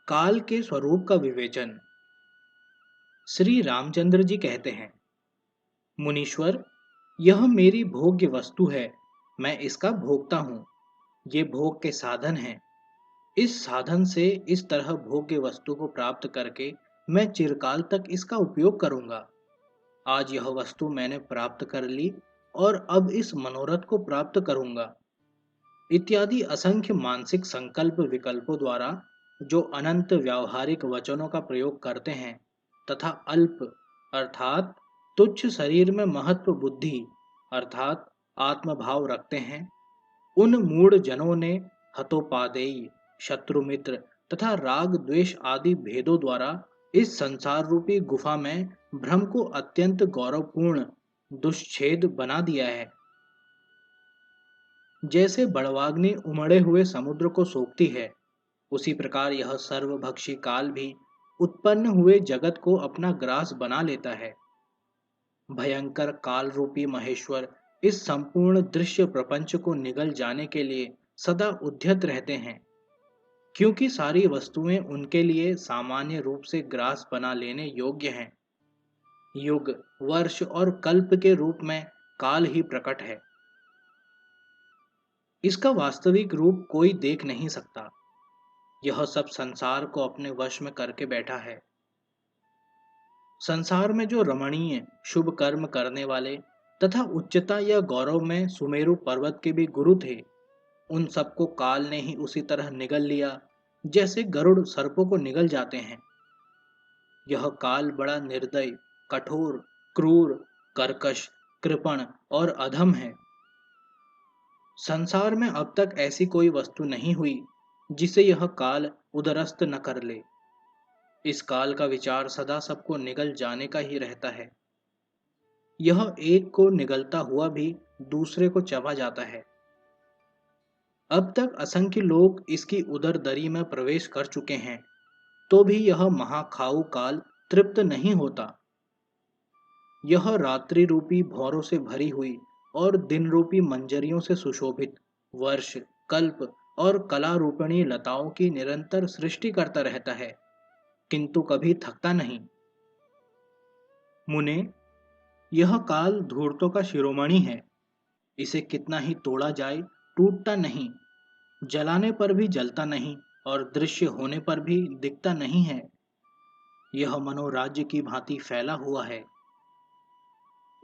काल के स्वरूप का विवेचन। श्री रामचंद्र जी कहते हैं, मुनीश्वर, यह मेरी भोग्य वस्तु है। मैं इसका भोगता हूँ। ये भोग के साधन हैं। इस साधन से इस तरह भोग्य वस्तु को प्राप्त करके मैं चिरकाल तक इसका उपयोग करूंगा। आज यह वस्तु मैंने प्राप्त कर ली और अब इस मनोरथ को प्राप्त करूंगा इत्यादि असंख्य मानसिक संकल्प विकल्पों द्वारा जो अनंत व्यावहारिक वचनों का प्रयोग करते हैं तथा अल्प अर्थात तुच्छ शरीर में महत्व बुद्धि अर्थात आत्मभाव रखते हैं, उन मूढ़ जनों ने हतोपादेय शत्रु मित्र तथा राग द्वेष आदि भेदों द्वारा इस संसार रूपी गुफा में भ्रम को अत्यंत गौरवपूर्ण दुष्छेद बना दिया है। जैसे बड़वाग्नि उमड़े हुए समुद्र को सोखती है, उसी प्रकार यह सर्वभक्षी काल भी उत्पन्न हुए जगत को अपना ग्रास बना लेता है। भयंकर काल रूपी महेश्वर इस संपूर्ण दृश्य प्रपंच को निगल जाने के लिए सदा उद्यत रहते हैं, क्योंकि सारी वस्तुएं उनके लिए सामान्य रूप से ग्रास बना लेने योग्य हैं। युग, वर्ष और कल्प के रूप में काल ही प्रकट है। इसका वास्तविक रूप कोई देख नहीं सकता। यह सब संसार को अपने वश में करके बैठा है। संसार में जो रमणीय शुभ कर्म करने वाले तथा उच्चता या गौरव में सुमेरु पर्वत के भी गुरु थे, उन सबको काल ने ही उसी तरह निगल लिया जैसे गरुड़ सर्पों को निगल जाते हैं। यह काल बड़ा निर्दय, कठोर, क्रूर, कर्कश, कृपण और अधम है। संसार में अब तक ऐसी कोई वस्तु नहीं हुई जिसे यह काल उदरस्त न कर ले। इस काल का विचार सदा सबको निगल जाने का ही रहता है। यह एक को निगलता हुआ भी दूसरे को चबा जाता है। अब तक असंख्य लोग इसकी उदर दरी में प्रवेश कर चुके हैं, तो भी यह महाखाऊ काल तृप्त नहीं होता। यह रात्रि रूपी भौरों से भरी हुई और दिन रूपी मंजरियों से सुशोभित वर्ष, कल्प और कला रूपिणी लताओं की निरंतर सृष्टि करता रहता है, किंतु कभी थकता नहीं। मुने, यह काल धूर्तों का शिरोमणि है। इसे कितना ही तोड़ा जाए, टूटता नहीं। जलाने पर भी जलता नहीं और दृश्य होने पर भी दिखता नहीं है। यह मनोराज्य की भांति फैला हुआ है।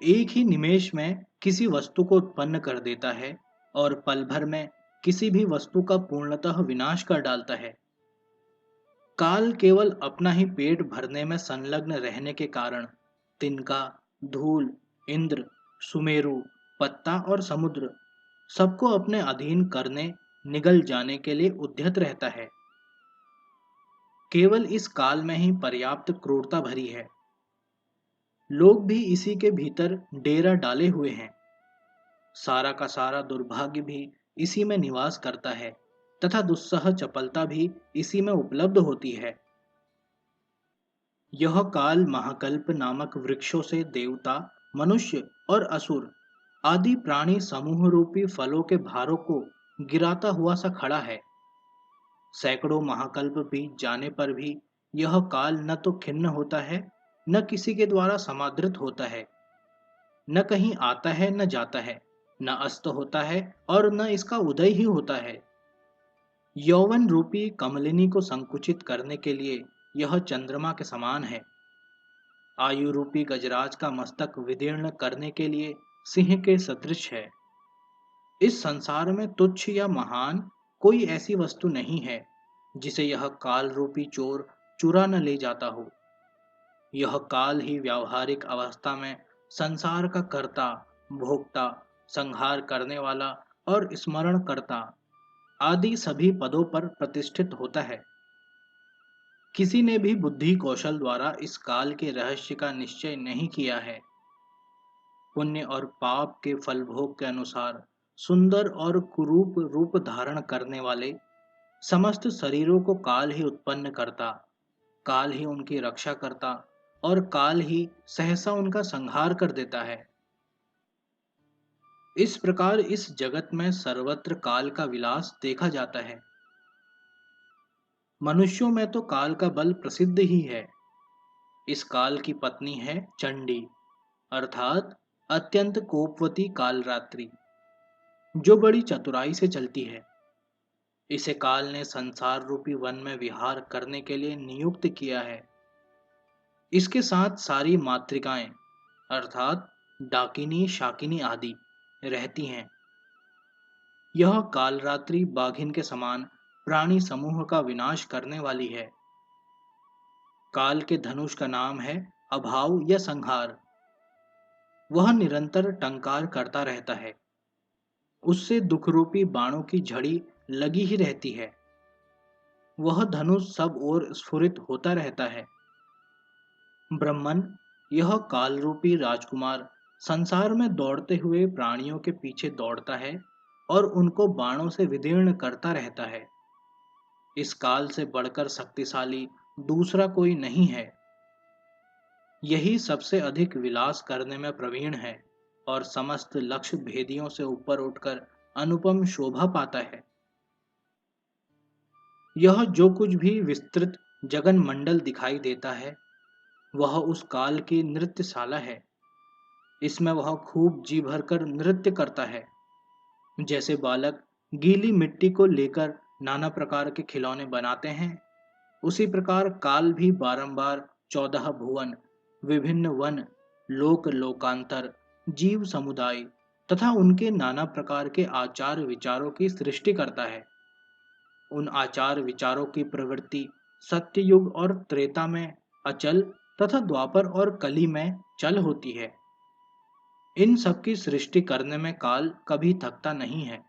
एक ही निमेष में किसी वस्तु को उत्पन्न कर देता है और पल भर में किसी भी वस्तु का पूर्णतः विनाश कर डालता है। काल केवल अपना ही पेट भरने में संलग्न रहने के कारण तिनका, धूल, इंद्र, सुमेरु, पत्ता और समुद्र सबको अपने अधीन करने निगल जाने के लिए उद्यत रहता है। केवल इस काल में ही पर्याप्त क्रूरता भरी है। लोग भी इसी के भीतर डेरा डाले हुए हैं। सारा का सारा दुर्भाग्य भी इसी में निवास करता है तथा दुस्सह चपलता भी इसी में उपलब्ध होती है। यह काल महाकल्प नामक वृक्षों से देवता, मनुष्य और असुर आदि प्राणी समूह रूपी फलों के भारों को गिराता हुआ सा खड़ा है। सैकड़ों महाकल्प बीत जाने पर भी यह काल न तो खिन्न होता है, न किसी के द्वारा समादृत होता है, न कहीं आता है न जाता है, न अस्त होता है और न इसका उदय ही होता है। यौवन रूपी कमलिनी को संकुचित करने के लिए यह चंद्रमा के समान है। आयु रूपी गजराज का मस्तक विदीर्ण करने के लिए सिंह के सदृश है। इस संसार में तुच्छ या महान कोई ऐसी वस्तु नहीं है जिसे यह काल रूपी चोर चुरा न ले जाता हो। यह काल ही व्यावहारिक अवस्था में संसार का कर्ता, भोक्ता, संहार करने वाला और स्मरण करता आदि सभी पदों पर प्रतिष्ठित होता है। किसी ने भी बुद्धि कौशल द्वारा इस काल के रहस्य का निश्चय नहीं किया है। पुण्य और पाप के फल भोग के अनुसार सुंदर और कुरूप रूप धारण करने वाले समस्त शरीरों को काल ही उत्पन्न करता, काल ही उनकी रक्षा करता और काल ही सहसा उनका संहार कर देता है। इस प्रकार इस जगत में सर्वत्र काल का विलास देखा जाता है। मनुष्यों में तो काल का बल प्रसिद्ध ही है। इस काल की पत्नी है चंडी, अर्थात अत्यंत कोपवती कालरात्रि, जो बड़ी चतुराई से चलती है। इसे काल ने संसार रूपी वन में विहार करने के लिए नियुक्त किया है। इसके साथ सारी मातृकाएं, अर्थात डाकिनी शाकिनी आदि रहती हैं। यह कालरात्रि बाघिन के समान प्राणी समूह का विनाश करने वाली है। काल के धनुष का नाम है अभाव या संहार। वह निरंतर टंकार करता रहता है। उससे दुखरूपी बाणों की झड़ी लगी ही रहती है। वह धनुष सब ओर स्फुरित होता रहता है। ब्रह्मन, यह कालरूपी राजकुमार संसार में दौड़ते हुए प्राणियों के पीछे दौड़ता है और उनको बाणों से विदीर्ण करता रहता है। इस काल से बढ़कर शक्तिशाली दूसरा कोई नहीं है। यही सबसे अधिक विलास करने में प्रवीण है और समस्त लक्ष्य भेदियों से ऊपर उठकर अनुपम शोभा पाता है। यह जो कुछ भी विस्तृत जगन मंडल दिखाई देता है, वह उस काल की नृत्यशाला है। इसमें वह खूब जी भरकर नृत्य करता है। जैसे बालक गीली मिट्टी को लेकर नाना प्रकार के खिलौने बनाते हैं, उसी प्रकार काल भी बारंबार 14 भुवन, विभिन्न वन, लोक लोकांतर, जीव समुदाय तथा उनके नाना प्रकार के आचार विचारों की सृष्टि करता है। उन आचार विचारों की प्रवृत्ति सत्ययुग और त्रेता में अचल तथा द्वापर और कली में चल होती है। इन सब की सृष्टि करने में काल कभी थकता नहीं है।